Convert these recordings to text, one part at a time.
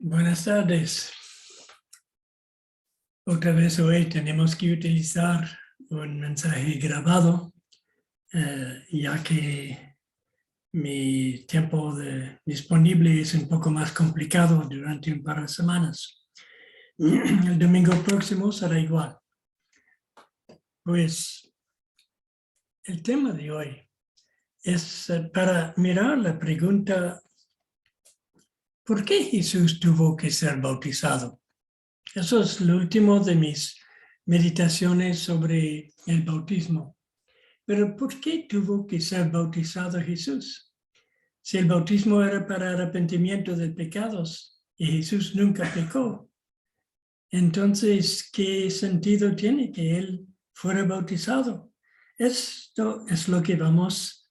Buenas tardes. Otra vez hoy tenemos que utilizar un mensaje grabado, ya que mi tiempo disponible es un poco más complicado durante un par de semanas. El domingo próximo será igual. Pues el tema de hoy es para mirar la pregunta: ¿por qué Jesús tuvo que ser bautizado? Eso es lo último de mis meditaciones sobre el bautismo. Pero ¿por qué tuvo que ser bautizado Jesús? Si el bautismo era para arrepentimiento de pecados y Jesús nunca pecó, entonces, ¿qué sentido tiene que él fuera bautizado? Esto es lo que vamos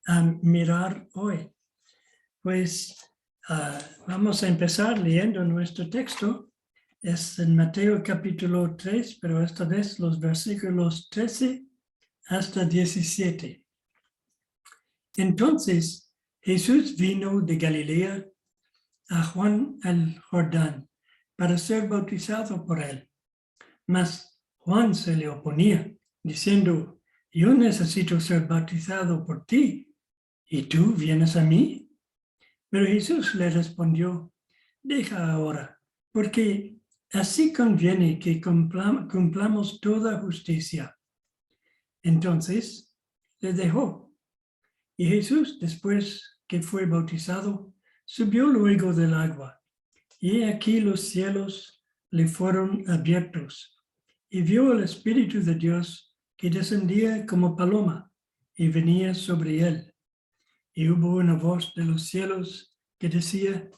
a mirar hoy. Pues vamos a empezar leyendo nuestro texto. Es en Mateo capítulo 3, pero esta vez los versículos 13 hasta 17. Entonces Jesús vino de Galilea a Juan al Jordán para ser bautizado por él. Mas Juan se le oponía, diciendo: yo necesito ser bautizado por ti, ¿y tú vienes a mí? Pero Jesús le respondió: deja ahora, porque así conviene que cumplamos toda justicia. Entonces le dejó. Y Jesús, después que fue bautizado, subió luego del agua. Y aquí los cielos le fueron abiertos. Y vio el Espíritu de Dios que descendía como paloma y venía sobre él. Y hubo una voz de los cielos que decía: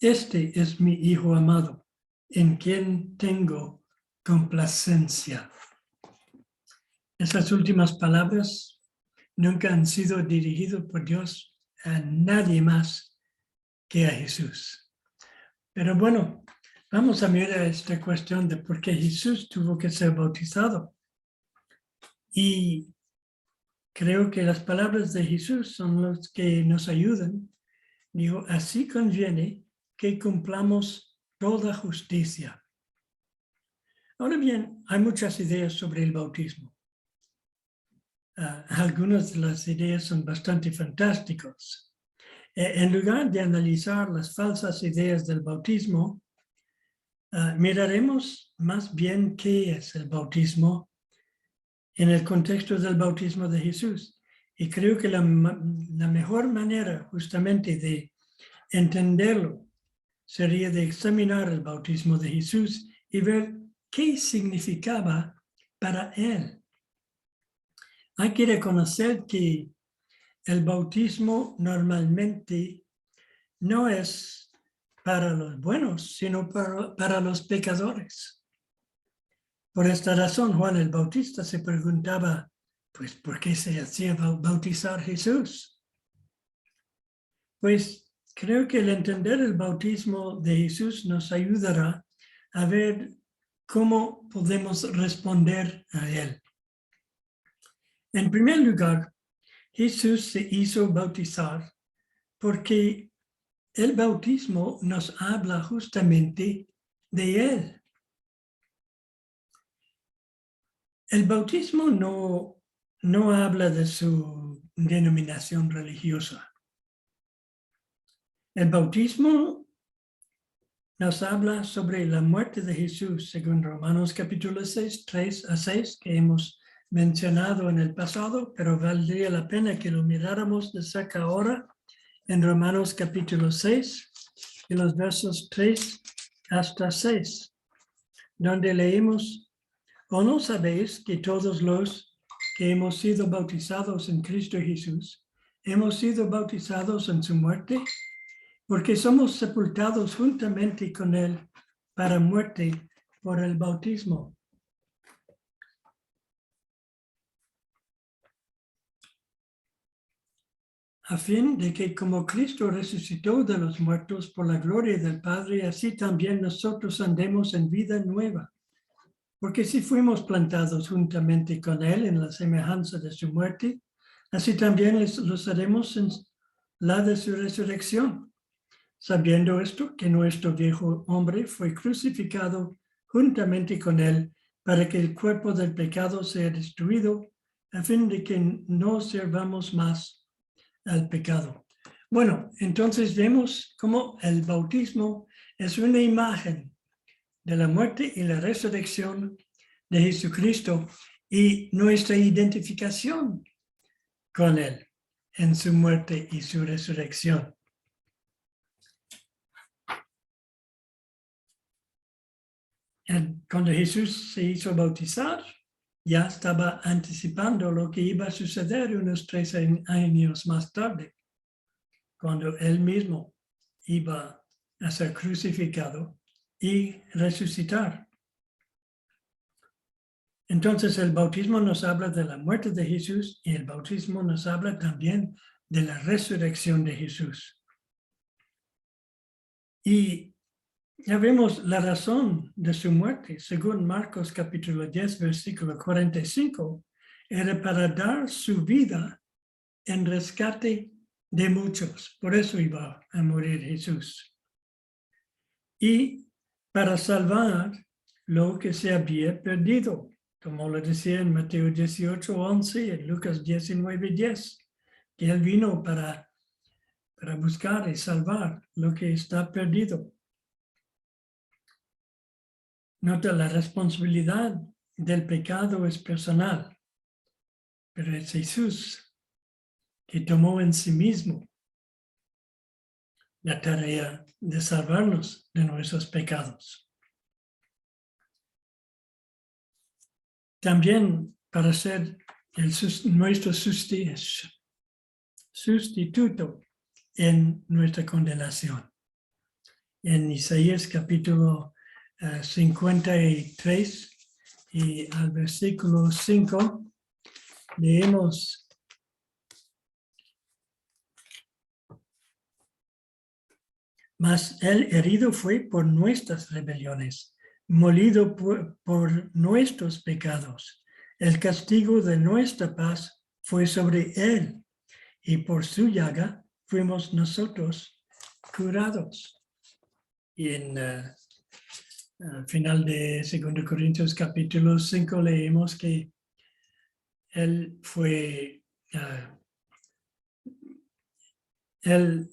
este es mi Hijo amado, en quien tengo complacencia. Esas últimas palabras nunca han sido dirigidas por Dios a nadie más que a Jesús. Pero bueno, vamos a mirar esta cuestión de por qué Jesús tuvo que ser bautizado. Y creo que las palabras de Jesús son las que nos ayudan. Dijo: así conviene que cumplamos toda justicia. Ahora bien, hay muchas ideas sobre el bautismo. Algunas de las ideas son bastante fantásticas. En lugar de analizar las falsas ideas del bautismo, miraremos más bien qué es el bautismo en el contexto del bautismo de Jesús. Y creo que la mejor manera justamente de entenderlo sería de examinar el bautismo de Jesús y ver qué significaba para él. Hay que reconocer que el bautismo normalmente no es para los buenos, sino para los pecadores. Por esta razón, Juan el Bautista se preguntaba: pues, ¿por qué se hacía bautizar Jesús? Pues creo que el entender el bautismo de Jesús nos ayudará a ver cómo podemos responder a él. En primer lugar, Jesús se hizo bautizar porque el bautismo nos habla justamente de él. El bautismo no habla de su denominación religiosa. El bautismo nos habla sobre la muerte de Jesús, según Romanos capítulo 6, 3 a 6, que hemos mencionado en el pasado, pero valdría la pena que lo miráramos de cerca ahora, en Romanos capítulo 6, y los versos 3 hasta 6, donde leemos: ¿o no sabéis que todos los que hemos sido bautizados en Cristo Jesús, hemos sido bautizados en su muerte? Porque somos sepultados juntamente con él para muerte por el bautismo. A fin de que como Cristo resucitó de los muertos por la gloria del Padre, así también nosotros andemos en vida nueva. Porque si fuimos plantados juntamente con él en la semejanza de su muerte, así también lo seremos en la de su resurrección. sabiendo esto, que nuestro viejo hombre fue crucificado juntamente con él para que el cuerpo del pecado sea destruido, a fin de que no sirvamos más al pecado. Bueno, entonces vemos cómo el bautismo es una imagen de la muerte y la resurrección de Jesucristo y nuestra identificación con él en su muerte y su resurrección. Cuando Jesús se hizo bautizar, ya estaba anticipando lo que iba a suceder unos 3 años más tarde, cuando él mismo iba a ser crucificado y resucitar. Entonces el bautismo nos habla de la muerte de Jesús y el bautismo nos habla también de la resurrección de Jesús. Y ya vemos la razón de su muerte. Según Marcos capítulo 10, versículo 45, era para dar su vida en rescate de muchos. Por eso iba a morir Jesús. Y para salvar lo que se había perdido, como lo decía en Mateo 18, 11 y en Lucas 19, 10, que él vino para buscar y salvar lo que está perdido. Nota, la responsabilidad del pecado es personal, pero es Jesús que tomó en sí mismo la tarea de salvarnos de nuestros pecados. También para ser nuestro sustituto en nuestra condenación. En Isaías capítulo 53 y al versículo 5 leemos: mas el herido fue por nuestras rebeliones, molido por nuestros pecados. El castigo de nuestra paz fue sobre él, y por su llaga fuimos nosotros curados. Y en al final de 2 Corintios capítulo 5 leemos que él fue, él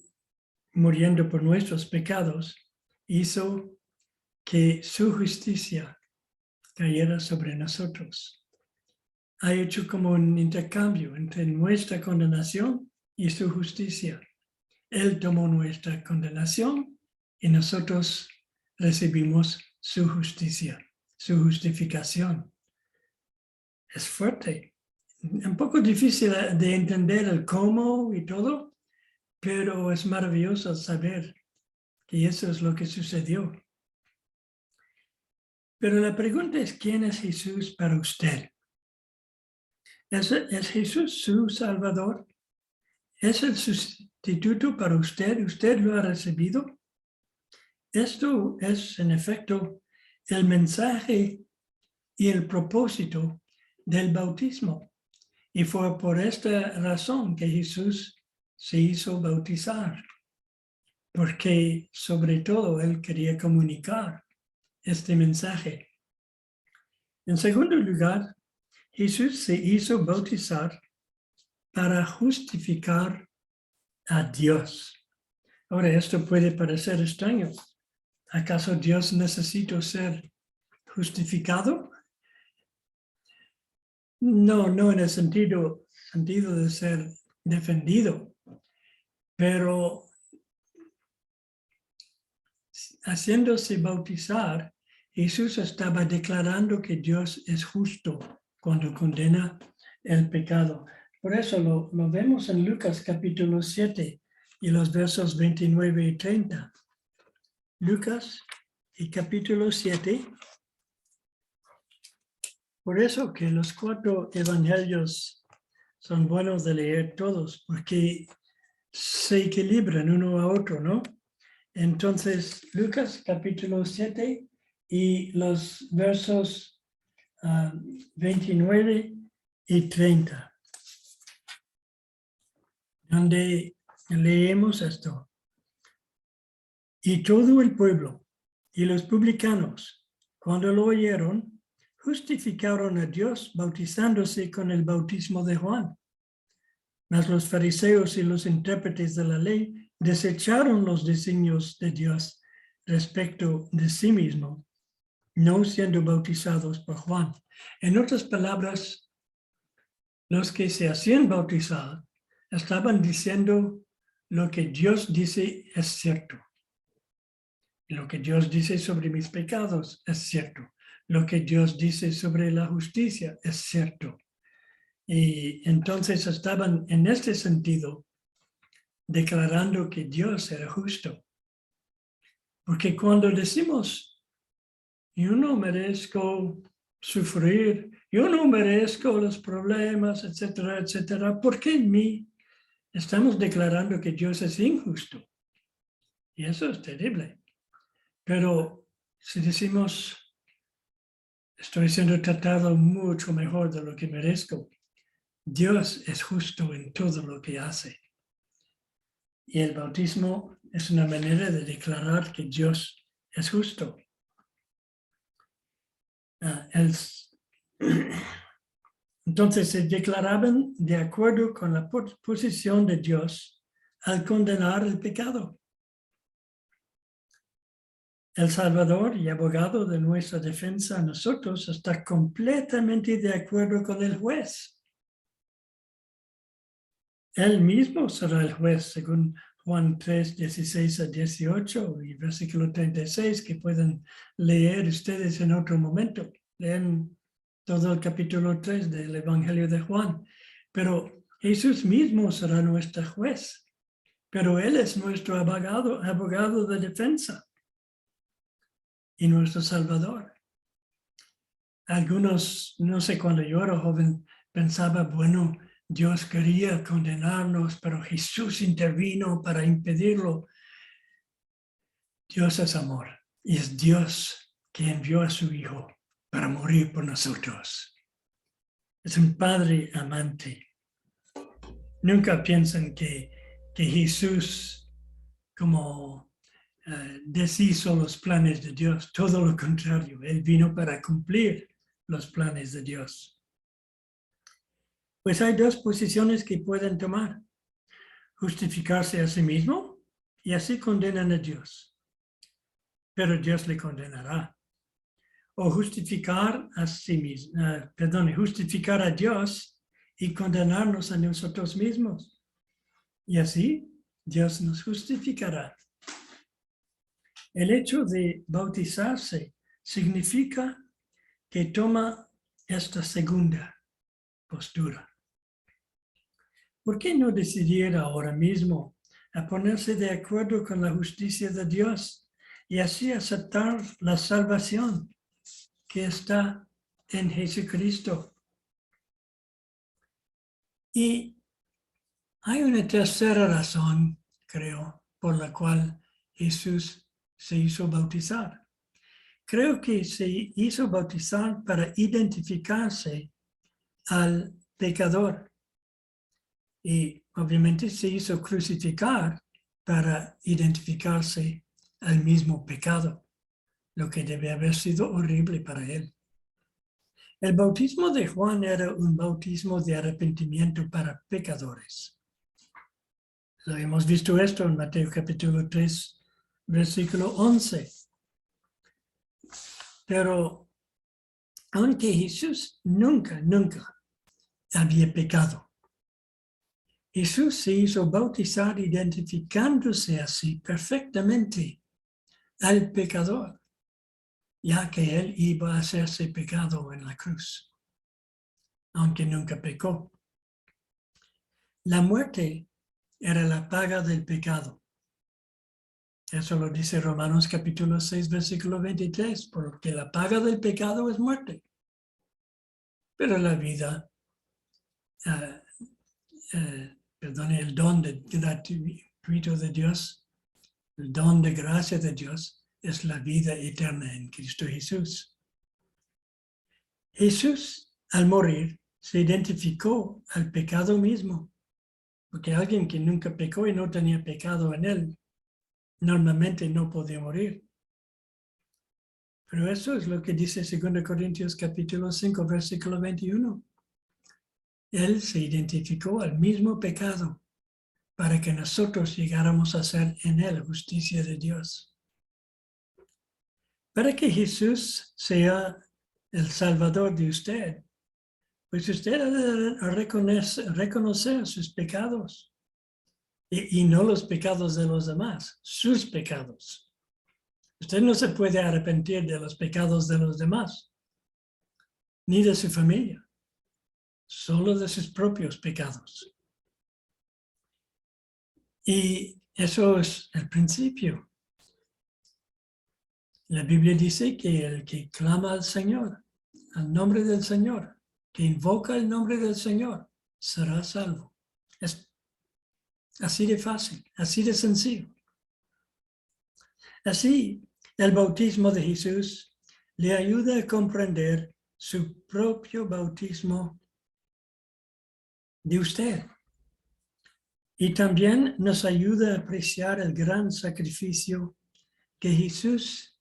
muriendo por nuestros pecados, hizo que su justicia cayera sobre nosotros. Ha hecho como un intercambio entre nuestra condenación y su justicia. Él tomó nuestra condenación y nosotros recibimos su justicia, su justificación. Es fuerte, un poco difícil de entender el cómo y todo, pero es maravilloso saber que eso es lo que sucedió. Pero la pregunta es, ¿quién es Jesús para usted? ¿Es Jesús su Salvador? ¿Es el sustituto para usted? ¿Usted lo ha recibido? Esto es, en efecto, el mensaje y el propósito del bautismo. Y fue por esta razón que Jesús se hizo bautizar, porque sobre todo él quería comunicar este mensaje. En segundo lugar, Jesús se hizo bautizar para justificar a Dios. Ahora, esto puede parecer extraño. ¿Acaso Dios necesita ser justificado? No, no en el sentido de ser defendido, pero haciéndose bautizar, Jesús estaba declarando que Dios es justo cuando condena el pecado. Por eso lo vemos en Lucas capítulo 7 y los versos 29 y 30. Lucas y capítulo 7. Por eso que los 4 evangelios son buenos de leer todos, porque se equilibran uno a otro, ¿no? Entonces, Lucas capítulo 7 y los versos 29 y 30, donde leemos esto. Y todo el pueblo y los publicanos, cuando lo oyeron, justificaron a Dios bautizándose con el bautismo de Juan. Mas los fariseos y los intérpretes de la ley desecharon los designios de Dios respecto de sí mismo, no siendo bautizados por Juan. En otras palabras, los que se hacían bautizar estaban diciendo lo que Dios dice es cierto. Lo que Dios dice sobre mis pecados es cierto. Lo que Dios dice sobre la justicia es cierto. Y entonces estaban en este sentido declarando que Dios era justo. Porque cuando decimos, yo no merezco sufrir, yo no merezco los problemas, etcétera, etcétera, ¿por qué en mí? Estamos declarando que Dios es injusto. Y eso es terrible. Pero si decimos, estoy siendo tratado mucho mejor de lo que merezco, Dios es justo en todo lo que hace. Y el bautismo es una manera de declarar que Dios es justo. Entonces se declaraban de acuerdo con la posición de Dios al condenar el pecado. El Salvador y abogado de nuestra defensa, nosotros, está completamente de acuerdo con el juez. Él mismo será el juez, según Juan 3, 16 a 18 y versículo 36, que pueden leer ustedes en otro momento. Leen todo el capítulo 3 del Evangelio de Juan. Pero Jesús mismo será nuestro juez. Pero Él es nuestro abogado de defensa y nuestro Salvador. Algunos, no sé, cuando yo era joven, pensaba, bueno, Dios quería condenarnos, pero Jesús intervino para impedirlo. Dios es amor y es Dios que envió a su Hijo para morir por nosotros. Es un Padre amante. Nunca piensen que Jesús como deshizo los planes de Dios. Todo lo contrario, Él vino para cumplir los planes de Dios. Pues hay dos posiciones que pueden tomar. Justificarse a sí mismo y así condenan a Dios. Pero Dios le condenará. O justificar a sí mismo, justificar a Dios y condenarnos a nosotros mismos. Y así Dios nos justificará. El hecho de bautizarse significa que toma esta segunda postura. ¿Por qué no decidir ahora mismo a ponerse de acuerdo con la justicia de Dios y así aceptar la salvación que está en Jesucristo? Y hay una tercera razón, creo, por la cual Jesús se hizo bautizar. Creo que se hizo bautizar para identificarse al pecador. Y obviamente se hizo crucificar para identificarse al mismo pecado, lo que debe haber sido horrible para él. El bautismo de Juan era un bautismo de arrepentimiento para pecadores. Lo hemos visto esto en Mateo capítulo 3, versículo 11. Pero aunque Jesús nunca había pecado, Jesús se hizo bautizar identificándose así perfectamente al pecador, ya que él iba a hacerse pecado en la cruz, aunque nunca pecó. La muerte era la paga del pecado. Eso lo dice Romanos capítulo 6, versículo 23, porque la paga del pecado es muerte. Pero la vida, el don gratuito de Dios, el don de gracia de Dios, es la vida eterna en Cristo Jesús. Jesús, al morir, se identificó al pecado mismo, porque alguien que nunca pecó y no tenía pecado en él, normalmente no podía morir. Pero eso es lo que dice 2 Corintios capítulo 5, versículo 21. Él se identificó al mismo pecado para que nosotros llegáramos a ser en él justicia de Dios. Para que Jesús sea el Salvador de usted, pues usted ha de reconocer sus pecados y no los pecados de los demás, sus pecados. Usted no se puede arrepentir de los pecados de los demás, ni de su familia, solo de sus propios pecados. Y eso es el principio. La Biblia dice que el que clama al Señor, al nombre del Señor, que invoca el nombre del Señor, será salvo. Es así de fácil, así de sencillo. Así, el bautismo de Jesús le ayuda a comprender su propio bautismo de usted. Y también nos ayuda a apreciar el gran sacrificio que Jesús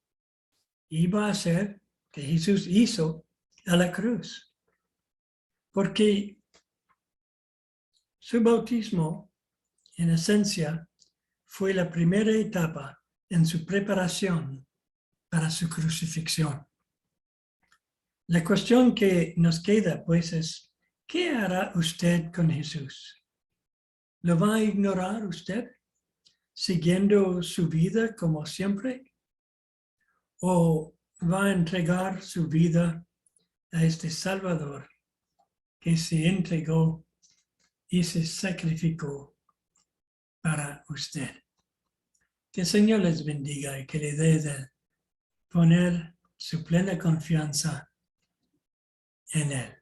iba a hacer, que Jesús hizo a la cruz. Porque su bautismo, en esencia, fue la primera etapa en su preparación para su crucifixión. La cuestión que nos queda, pues, es, ¿qué hará usted con Jesús? ¿Lo va a ignorar usted, siguiendo su vida como siempre? ¿O va a entregar su vida a este Salvador que se entregó y se sacrificó para usted? Que el Señor les bendiga y que le dé de poner su plena confianza en Él.